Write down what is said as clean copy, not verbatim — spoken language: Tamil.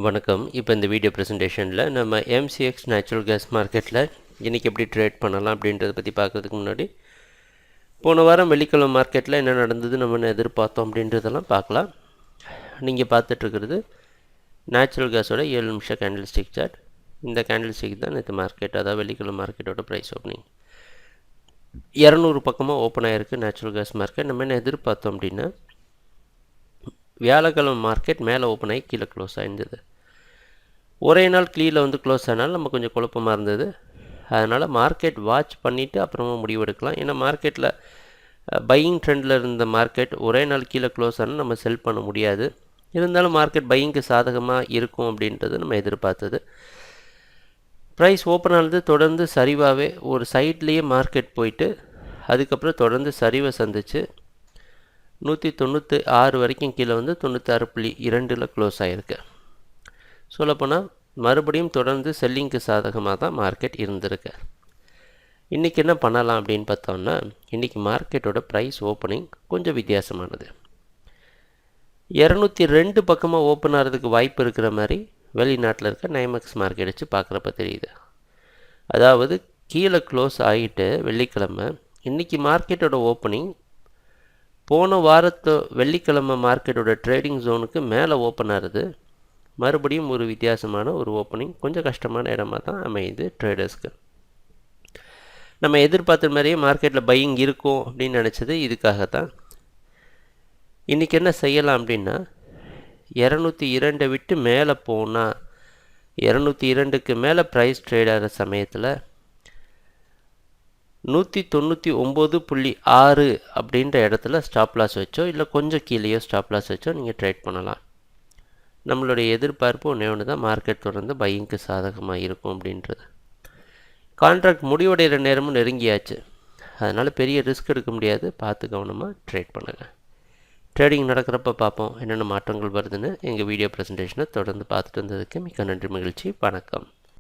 வணக்கம். இப்போ இந்த வீடியோ ப்ரெசன்டேஷனில் நம்ம எம்சிஎக்ஸ் நேச்சுரல் கேஸ் மார்க்கெட்டில் இன்றைக்கி எப்படி ட்ரேட் பண்ணலாம் அப்படின்றத பற்றி பார்க்குறதுக்கு முன்னாடி போன வாரம் வெள்ளிக்கிழமை மார்க்கெட்டில் என்ன நடந்தது நம்ம எதிர்பார்த்தோம் அப்படின்றதெல்லாம் பார்க்கலாம். நீங்கள் பார்த்துட்ருக்கிறது நேச்சுரல் கேஸோட 7 நிமிஷம் கேண்டில் ஸ்டிக் சார்ட். இந்த கேண்டில் ஸ்டிக் தான் நேற்று மார்க்கெட், அதாவது வெள்ளிக்கிழமை மார்க்கெட்டோட ப்ரைஸ் ஓப்பனிங் 200 பக்கமாக ஓப்பன் ஆகிருக்கு நேச்சுரல் கேஸ் மார்க்கெட். நம்ம என்ன எதிர்பார்த்தோம் அப்படின்னா வியாழக்கிழமை மார்க்கெட் மேலே ஓப்பன் ஆகி கீழே க்ளோஸ் ஆகிருந்தது. ஒரே நாள் க்ளீனில் வந்து க்ளோஸ் ஆனாலும் நம்ம கொஞ்சம் குழப்பமாக இருந்தது. அதனால் மார்க்கெட் வாட்ச் பண்ணிவிட்டு அப்புறமா முடிவெடுக்கலாம். ஏன்னா மார்க்கெட்டில் பையிங் ட்ரெண்டில் இருந்த மார்க்கெட் ஒரே நாள் கீழே க்ளோஸ் ஆனால் நம்ம செல் பண்ண முடியாது. இருந்தாலும் மார்க்கெட் பையிங்க்கு சாதகமாக இருக்கும் அப்படின்றது நம்ம எதிர்பார்த்தது. ப்ரைஸ் ஓப்பன் ஆனது தொடர்ந்து சரிவாகவே ஒரு சைட்லேயே மார்க்கெட் போயிட்டு அதுக்கப்புறம் தொடர்ந்து சரிவை சந்திச்சு 196 வரைக்கும் கீழே வந்து 96.2 க்ளோஸ் ஆகிருக்கு. சொல்லப்போனால் மறுபடியும் தொடர்ந்து செல்லிங்க்கு சாதகமாக தான் மார்க்கெட் இருந்திருக்கு. இன்றைக்கி என்ன பண்ணலாம் அப்படின்னு பார்த்தோம்னா, இன்றைக்கி மார்க்கெட்டோட ப்ரைஸ் ஓப்பனிங் கொஞ்சம் வித்தியாசமானது. 202 பக்கமாக ஓப்பன் ஆகிறதுக்கு வாய்ப்பு இருக்கிற மாதிரி வெளிநாட்டில் இருக்க நைமெக்ஸ் மார்க்கெட் வச்சு பார்க்குறப்ப தெரியுது. அதாவது கீழே க்ளோஸ் ஆகிட்டு வெள்ளிக்கிழமை இன்றைக்கி மார்க்கெட்டோட ஓப்பனிங் போன வாரத்து வெள்ளிக்கிழமை மார்க்கெட்டோட ட்ரேடிங் ஜோனுக்கு மேலே ஓப்பன் ஆகுது. மறுபடியும் ஒரு வித்தியாசமான ஒரு ஓப்பனிங், கொஞ்சம் கஷ்டமான இடமா தான் அமையுது ட்ரேடர்ஸ்க்கு. நம்ம எதிர்பார்த்த மாதிரியே மார்க்கெட்டில் பையிங் இருக்கும் அப்படின்னு நினச்சது இதுக்காகத்தான். இன்றைக்கி என்ன செய்யலாம் அப்படின்னா 202 விட்டு மேலே போனால் 202க்கு மேலே ப்ரைஸ் ட்ரேட் ஆகிற சமயத்தில் 199.6 அப்படின்ற இடத்துல ஸ்டாப் லாஸ் வச்சோ இல்லை கொஞ்சம் கீழேயோ ஸ்டாப் லாஸ் வச்சோ நீங்கள் ட்ரேட் பண்ணலாம். நம்மளுடைய எதிர்பார்ப்பு ஒன்று தான், மார்க்கெட் தொடர்ந்து பையிங்க்கு சாதகமாக இருக்கும் அப்படின்றது. கான்ட்ராக்ட் முடிவடைகிற நேரமும் நெருங்கியாச்சு. அதனால் பெரிய ரிஸ்க் எடுக்க முடியாது. பார்த்து கவனமாக ட்ரேட் பண்ணுங்கள். ட்ரேடிங் நடக்கிறப்ப பார்ப்போம் என்னென்ன மாற்றங்கள் வருதுன்னு. எங்கள் வீடியோ ப்ரெசன்டேஷனை தொடர்ந்து பார்த்துட்டு வந்ததுக்கு மிக்க நன்றி, மகிழ்ச்சி, வணக்கம்.